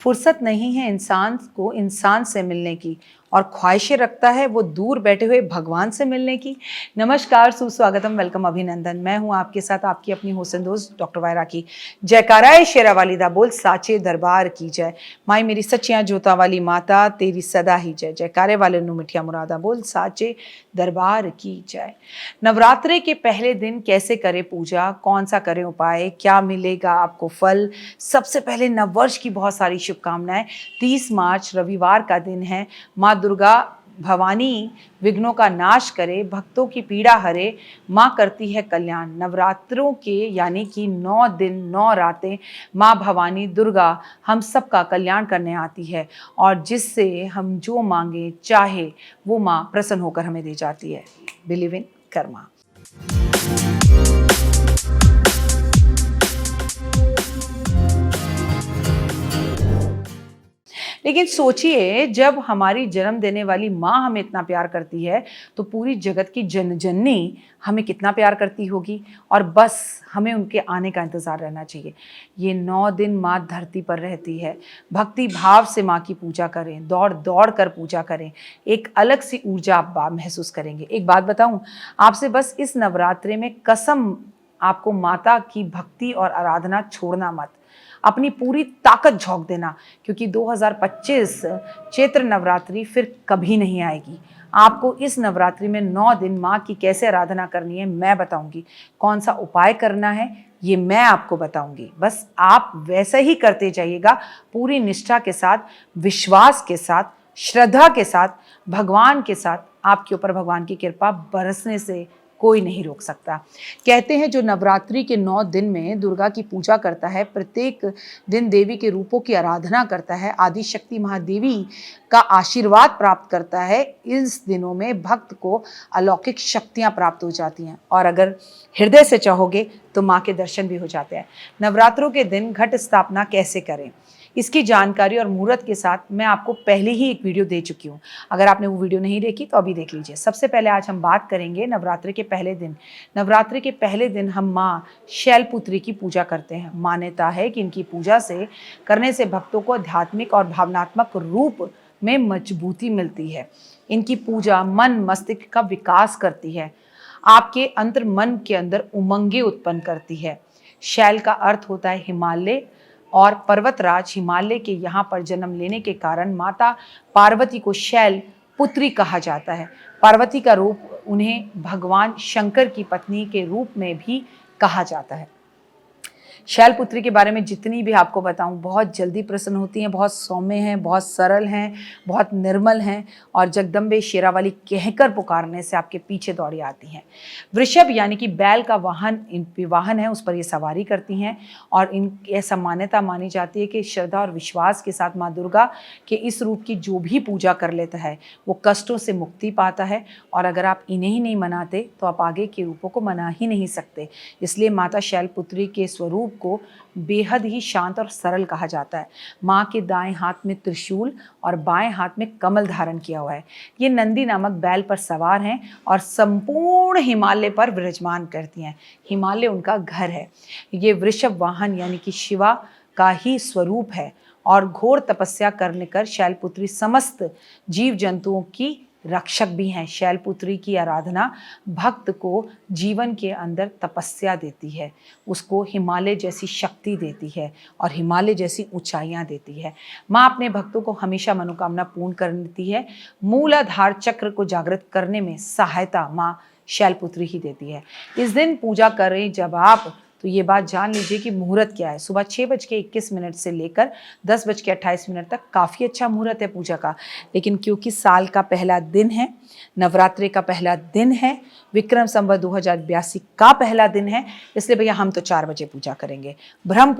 फुर्सत नहीं है इंसान को इंसान से मिलने की और ख्वाहिशें रखता है वो दूर बैठे हुए भगवान से मिलने की। नमस्कार, सुस्वागतम, वेलकम, अभिनंदन। मैं हूं आपके साथ आपकी अपनी हुसैन दोस्त डॉक्टर वायरा की। जयकाराए शेरा वालिदा बोल साचे दरबार की जय। माई मेरी सच्चियां जोता वाली माता तेरी सदा ही जय। जयकारे वाले नु मिठिया मुरादा बोल साचे दरबार की जय। नवरात्रे के पहले दिन कैसे करें पूजा, कौन सा करें उपाय, क्या मिलेगा आपको फल। सबसे पहले नववर्ष की बहुत सारी शुभकामनाएं। 30 मार्च रविवार का दिन है। माँ दुर्गा भवानी विघ्नों का नाश करे, भक्तों की पीड़ा हरे, माँ करती है कल्याण। नवरात्रों के यानी कि 9 दिन 9 रातें माँ भवानी दुर्गा हम सबका कल्याण करने आती है और जिससे हम जो मांगे चाहे वो माँ प्रसन्न होकर हमें दे जाती है। Believe in Karma. लेकिन सोचिए, जब हमारी जन्म देने वाली माँ हमें इतना प्यार करती है तो पूरी जगत की जननी हमें कितना प्यार करती होगी। और बस हमें उनके आने का इंतज़ार रहना चाहिए। ये 9 दिन माँ धरती पर रहती है। भक्ति भाव से माँ की पूजा करें, दौड़ दौड़ कर पूजा करें, एक अलग सी ऊर्जा आप महसूस करेंगे। एक बात बताऊं आपसे, बस इस नवरात्रे में कसम आपको माता की भक्ति और आराधना छोड़ना मत, अपनी पूरी ताकत झोंक देना, क्योंकि 2025 चैत्र नवरात्रि फिर कभी नहीं आएगी। आपको इस नवरात्रि में 9 दिन माँ की कैसे आराधना करनी है मैं बताऊंगी, कौन सा उपाय करना है ये मैं आपको बताऊंगी। बस आप वैसा ही करते जाइएगा, पूरी निष्ठा के साथ, विश्वास के साथ, श्रद्धा के साथ, भगवान के साथ। आपके ऊपर भगवान की कृपा बरसने से कोई नहीं रोक सकता। कहते हैं जो नवरात्रि के 9 दिन में दुर्गा की पूजा करता है, प्रत्येक दिन देवी के रूपों की आराधना करता है, आदि शक्ति महादेवी का आशीर्वाद प्राप्त करता है, इस दिनों में भक्त को अलौकिक शक्तियां प्राप्त हो जाती हैं और अगर हृदय से चाहोगे तो माँ के दर्शन भी हो जाते हैं। नवरात्रों के दिन घट स्थापना कैसे करें, इसकी जानकारी और मुहूर्त के साथ मैं आपको पहले ही एक वीडियो दे चुकी हूँ। अगर आपने वो वीडियो नहीं देखी तो अभी देख लीजिए। सबसे पहले आज हम बात करेंगे नवरात्रि के पहले दिन। नवरात्रि के पहले दिन हम माँ शैलपुत्री की पूजा करते हैं। मान्यता है कि इनकी पूजा से करने से भक्तों को आध्यात्मिक और भावनात्मक रूप में मजबूती मिलती है। इनकी पूजा मन मस्तिष्क का विकास करती है, आपके अंतर मन के अंदर उमंगे उत्पन्न करती है। शैल का अर्थ होता है हिमालय और पर्वतराज हिमालय के यहाँ पर जन्म लेने के कारण माता पार्वती को शैल पुत्री कहा जाता है। पार्वती का रूप उन्हें भगवान शंकर की पत्नी के रूप में भी कहा जाता है। शैलपुत्री के बारे में जितनी भी आपको बताऊं, बहुत जल्दी प्रसन्न होती हैं, बहुत सौम्य हैं, बहुत सरल हैं, बहुत निर्मल हैं और जगदम्बे शेरावाली कहकर पुकारने से आपके पीछे दौड़ी आती हैं। वृषभ यानी कि बैल का वाहन है, उस पर ये सवारी करती हैं और इन ऐसा मान्यता मानी जाती है कि श्रद्धा और विश्वास के साथ माँ दुर्गा के इस रूप की जो भी पूजा कर लेता है वो कष्टों से मुक्ति पाता है और अगर आप इन्हें ही नहीं मनाते तो आप आगे के रूपों को मना ही नहीं सकते। इसलिए माता शैलपुत्री के स्वरूप को बेहद ही शांत और सरल कहा जाता है। माँ के दाएं हाथ में त्रिशूल और बाएं हाथ में कमल धारण किया हुआ है। ये नंदी नामक बैल पर सवार हैं और संपूर्ण हिमालय पर विराजमान करती हैं। हिमालय उनका घर है। ये वृषभ वाहन यानी कि शिवा का ही स्वरूप है और घोर तपस्या करने कर शैलपुत्री समस्त जीव जंतुओं की रक्षक भी हैं। शैलपुत्री की आराधना भक्त को जीवन के अंदर तपस्या देती है, उसको हिमालय जैसी शक्ति देती है और हिमालय जैसी ऊंचाइयां देती है। माँ अपने भक्तों को हमेशा मनोकामना पूर्ण करती है। मूलाधार चक्र को जागृत करने में सहायता माँ शैलपुत्री ही देती है। इस दिन पूजा करें जब आप, तो ये बात जान लीजिए कि मुहूर्त क्या है। सुबह 6:21 से लेकर 10:28 तक काफ़ी अच्छा मुहूर्त है पूजा का। लेकिन क्योंकि साल का पहला दिन है, नवरात्रि का पहला दिन है, विक्रम संवत 2082 का पहला दिन है, इसलिए भैया हम तो 4 बजे पूजा करेंगे। ब्रह्म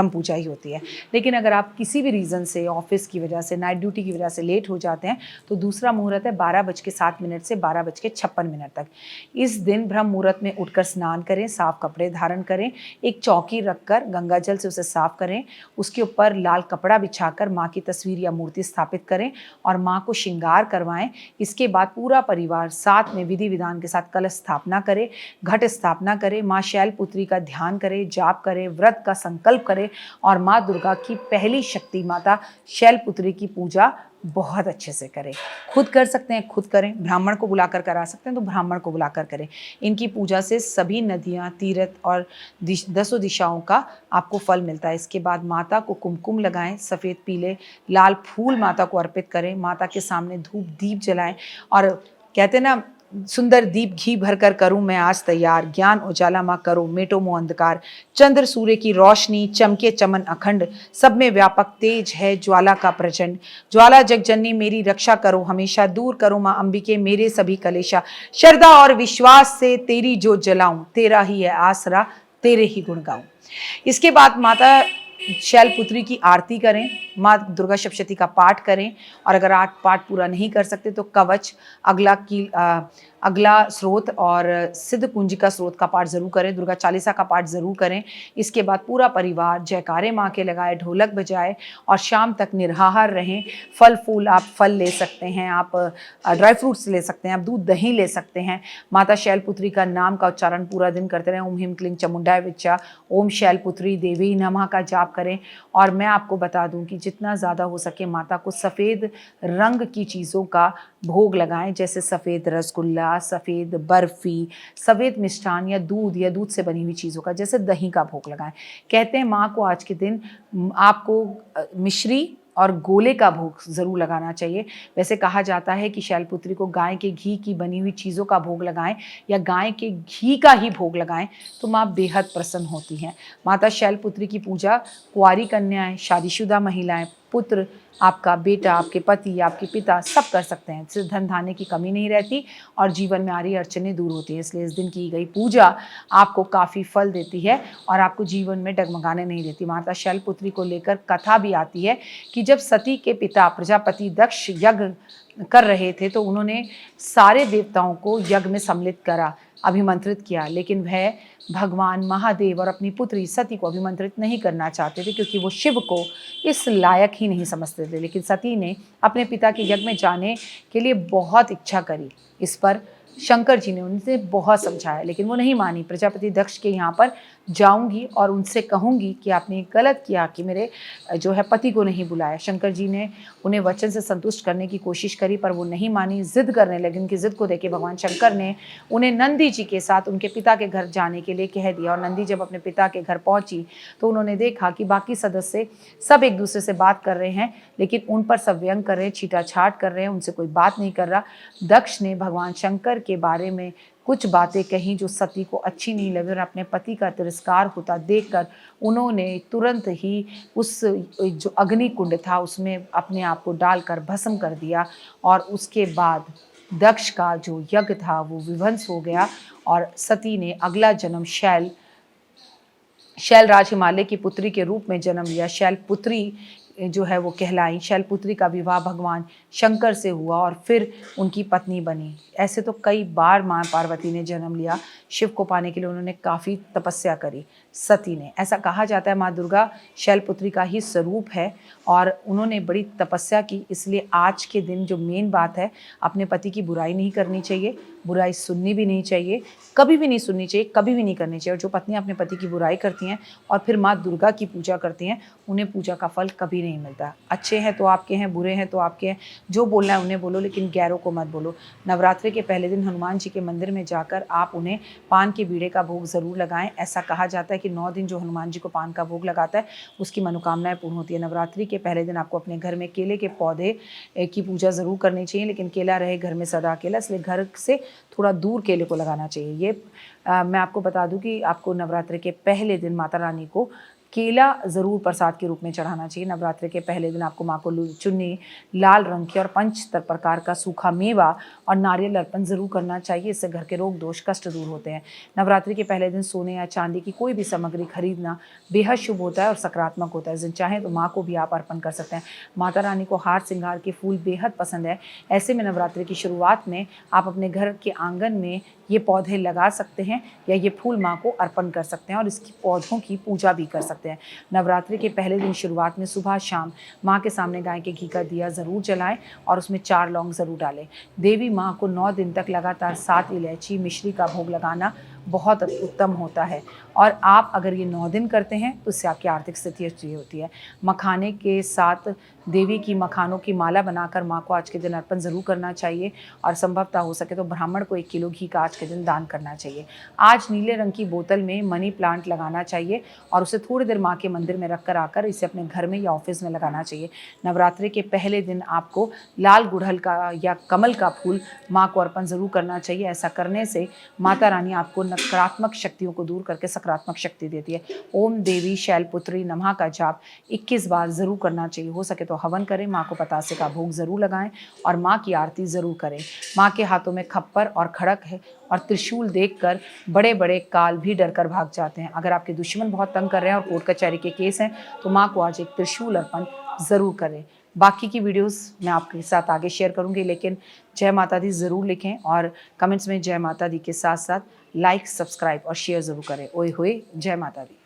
पूजा ही होती है। लेकिन अगर आप किसी भी रीज़न से, ऑफिस की वजह से, नाइट ड्यूटी की वजह से लेट हो जाते हैं तो दूसरा मुहूर्त है 12:07 से 12:56 तक। इस दिन ब्रह्म मुहूर्त में उठकर स्नान करें, साफ कपड़े धारण करें, एक चौकी रखकर गंगा जल से उसे साफ करें, उसके ऊपर लाल कपड़ा बिछाकर माँ की तस्वीर या मूर्ति स्थापित करें और माँ को श्रृंगार करवाएं। इसके बाद पूरा परिवार साथ में विधि विधान के साथ कलश स्थापना करें, घट स्थापना करें, माँ शैलपुत्री का ध्यान करें, जाप करें, व्रत का संकल्प करें और माँ दुर्गा की पहली शक्ति माता शैलपुत्री की पूजा बहुत अच्छे से करें। खुद कर सकते हैं खुद करें, ब्राह्मण को बुलाकर करा सकते हैं तो ब्राह्मण को बुलाकर करें। इनकी पूजा से सभी नदियाँ, तीर्थ और दसों दिशाओं का आपको फल मिलता है। इसके बाद माता को कुमकुम लगाएं, सफ़ेद पीले लाल फूल माता को अर्पित करें, माता के सामने धूप दीप जलाएं और कहते हैं ना, सुंदर दीप घी भरकर करूं मैं आज तैयार, ज्ञान उजाला माँ करो मेटो मोह अंधकार, चंद्र सूर्य की रोशनी चमके चमन अखंड, सब में व्यापक तेज है ज्वाला का प्रचंड, ज्वाला जगजननी मेरी रक्षा करो हमेशा, दूर करो माँ अंबिके मेरे सभी कलेशा, श्रद्धा और विश्वास से तेरी जोत जलाऊं, तेरा ही है आसरा तेरे ही गुण गाऊं। इसके बाद माता शैलपुत्री की आरती करें, माँ दुर्गा सप्तशती का पाठ करें और अगर आप पाठ पूरा नहीं कर सकते तो कवच, अगला स्रोत और सिद्ध कुंजिका स्रोत का पाठ जरूर करें, दुर्गा चालीसा का पाठ जरूर करें। इसके बाद पूरा परिवार जयकारे माँ के लगाए, ढोलक बजाए और शाम तक निराहार रहें। फल फूल, आप फल ले सकते हैं, आप ड्राई फ्रूट्स ले सकते हैं, आप दूध दही ले सकते हैं। माता शैलपुत्री का नाम का उच्चारण पूरा दिन करते रहें, ओम ह्रीं क्लीं चामुंडाय विच्चा, ओम शैलपुत्री देवी नमः का जाप करें। और मैं आपको बता दूं कि जितना ज़्यादा हो सके माता को सफ़ेद रंग की चीज़ों का भोग लगाएं, जैसे सफ़ेद रसगुल्ला, सफ़ेद बर्फ़ी, सफ़ेद मिष्ठान या दूध से बनी हुई चीज़ों का, जैसे दही का भोग लगाएं। कहते हैं माँ को आज के दिन आपको मिश्री और गोले का भोग ज़रूर लगाना चाहिए। वैसे कहा जाता है कि शैलपुत्री को गाय के घी की बनी हुई चीज़ों का भोग लगाएं या गाय के घी का ही भोग लगाएं तो माँ बेहद प्रसन्न होती हैं। माता शैलपुत्री की पूजा कुंवारी कन्याएं, शादीशुदा महिलाएं, पुत्र, आपका बेटा, आपके पति, आपके पिता सब कर सकते हैं। इससे धन धान्य की कमी नहीं रहती और जीवन में आ रही अड़चनें दूर होती हैं। इसलिए इस दिन की गई पूजा आपको काफ़ी फल देती है और आपको जीवन में डगमगाने नहीं देती। माता शैलपुत्री को लेकर कथा भी आती है कि जब सती के पिता प्रजापति दक्ष यज्ञ कर रहे थे तो उन्होंने सारे देवताओं को यज्ञ में सम्मिलित करा, अभिमंत्रित किया, लेकिन वह भगवान महादेव और अपनी पुत्री सती को अभिमंत्रित नहीं करना चाहते थे क्योंकि वो शिव को इस लायक ही नहीं समझते थे। लेकिन सती ने अपने पिता के यज्ञ में जाने के लिए बहुत इच्छा करी। इस पर शंकर जी ने उनसे बहुत समझाया लेकिन वो नहीं मानी। प्रजापति दक्ष के यहाँ पर जाऊंगी और उनसे कहूंगी कि आपने गलत किया कि मेरे जो है पति को नहीं बुलाया। शंकर जी ने उन्हें वचन से संतुष्ट करने की कोशिश करी पर वो नहीं मानी, जिद करने लगी। उनकी जिद को देखे भगवान शंकर ने उन्हें नंदी जी के साथ उनके पिता के घर जाने के लिए कह दिया और नंदी जब अपने पिता के घर पहुंची तो उन्होंने देखा कि बाकी सदस्य सब एक दूसरे से बात कर रहे हैं लेकिन उन पर सब व्यंग कर रहे हैं, छीटाछाट कर रहे हैं, उनसे कोई बात नहीं कर रहा। दक्ष ने भगवान शंकर के बारे में कुछ बातें कहीं जो सती को अच्छी नहीं लगी और अपने पति का तिरस्कार होता देखकर उन्होंने तुरंत ही उस जो अग्नि कुंड था उसमें अपने आप को डालकर भस्म कर दिया और उसके बाद दक्ष का जो यज्ञ था वो विध्वंस हो गया और सती ने अगला जन्म शैलराज हिमालय की पुत्री के रूप में जन्म लिया। शैलपुत्री जो है वो कहलाई। शैलपुत्री का विवाह भगवान शंकर से हुआ और फिर उनकी पत्नी बनी। ऐसे तो कई बार माँ पार्वती ने जन्म लिया। शिव को पाने के लिए उन्होंने काफ़ी तपस्या करी सती ने। ऐसा कहा जाता है माँ दुर्गा शैलपुत्री का ही स्वरूप है और उन्होंने बड़ी तपस्या की। इसलिए आज के दिन जो मेन बात है, अपने पति की बुराई नहीं करनी चाहिए, बुराई सुननी भी नहीं चाहिए, कभी भी नहीं सुननी चाहिए, कभी भी नहीं करनी चाहिए। और जो पत्नियाँ अपने पति की बुराई करती हैं और फिर माँ दुर्गा की पूजा करती हैं उन्हें पूजा का फल कभी नहीं मिलता। अच्छे हैं तो आपके हैं, बुरे हैं तो आपके हैं, जो बोलना है उन्हें बोलो लेकिन गैरों को मत बोलो। नवरात्रि के पहले दिन हनुमान जी के मंदिर में जाकर आप उन्हें पान के बीड़े का भोग ज़रूर लगाएं। ऐसा कहा जाता है कि 9 दिन जो हनुमान जी को पान का भोग लगाता है उसकी मनोकामनाएं पूर्ण होती है। नवरात्रि के पहले दिन आपको अपने घर में केले के पौधे की पूजा ज़रूर करनी चाहिए, लेकिन केला रहे घर में सदा केला, इसलिए घर से थोड़ा दूर केले को लगाना चाहिए। ये मैं आपको बता दूं कि आपको नवरात्रि के पहले दिन माता रानी को केला ज़रूर प्रसाद के रूप में चढ़ाना चाहिए। नवरात्रि के पहले दिन आपको माँ को चुन्नी, लाल रंग की और 5 प्रकार का सूखा मेवा और नारियल अर्पण ज़रूर करना चाहिए। इससे घर के रोग दोष कष्ट दूर होते हैं। नवरात्रि के पहले दिन सोने या चांदी की कोई भी सामग्री खरीदना बेहद शुभ होता है और सकारात्मक होता है। इस दिन चाहें तो माँ को भी आप अर्पण कर सकते हैं। माता रानी को हार श्रृंगार के फूल बेहद पसंद है। ऐसे में नवरात्रि की शुरुआत में आप अपने घर के आंगन में ये पौधे लगा सकते हैं या ये फूल माँ को अर्पण कर सकते हैं और इसकी पौधों की पूजा भी कर सकते हैं। सकते हैं। नवरात्रि के पहले दिन शुरुआत में सुबह शाम माँ के सामने गाय के घी का दिया ज़रूर जलाएं और उसमें 4 लौंग ज़रूर डालें। देवी माँ को 9 दिन तक लगातार 7 इलायची मिश्री का भोग लगाना बहुत उत्तम होता है। और आप अगर ये 9 दिन करते हैं तो इससे आपकी आर्थिक स्थिति अच्छी होती है। मखाने के साथ देवी की मखानों की माला बनाकर माँ को आज के दिन अर्पण ज़रूर करना चाहिए और संभवतः हो सके तो ब्राह्मण को 1 किलो घी का आज के दिन दान करना चाहिए। आज नीले रंग की बोतल में मनी प्लांट लगाना चाहिए और उसे थोड़ी देर माँ के मंदिर में रख कर आकर इसे अपने घर में या ऑफिस में लगाना चाहिए। नवरात्रि के पहले दिन आपको लाल गुड़हल का या कमल का फूल माँ को अर्पण ज़रूर करना चाहिए। ऐसा करने से माता रानी आपको नकारात्मक शक्तियों को दूर करके सकारात्मक शक्ति देती है। ओम देवी शैलपुत्री नमः का जाप 21 बार ज़रूर करना चाहिए। हो सके तो हवन करें, माँ को पतासे का भोग ज़रूर लगाएं और माँ की आरती ज़रूर करें। माँ के हाथों में खप्पर और खड़क है और त्रिशूल देखकर बड़े बड़े काल भी डर कर भाग जाते हैं। अगर आपके दुश्मन बहुत तंग कर रहे हैं और कोर्ट कचहरी के केस हैं तो माँ को आज एक त्रिशूल अर्पण ज़रूर करें। बाकी की वीडियोस मैं आपके साथ आगे शेयर करूंगी, लेकिन जय माता दी ज़रूर लिखें और कमेंट्स में जय माता दी के साथ साथ लाइक, सब्सक्राइब और शेयर ज़रूर करें। ओए होए, जय माता दी।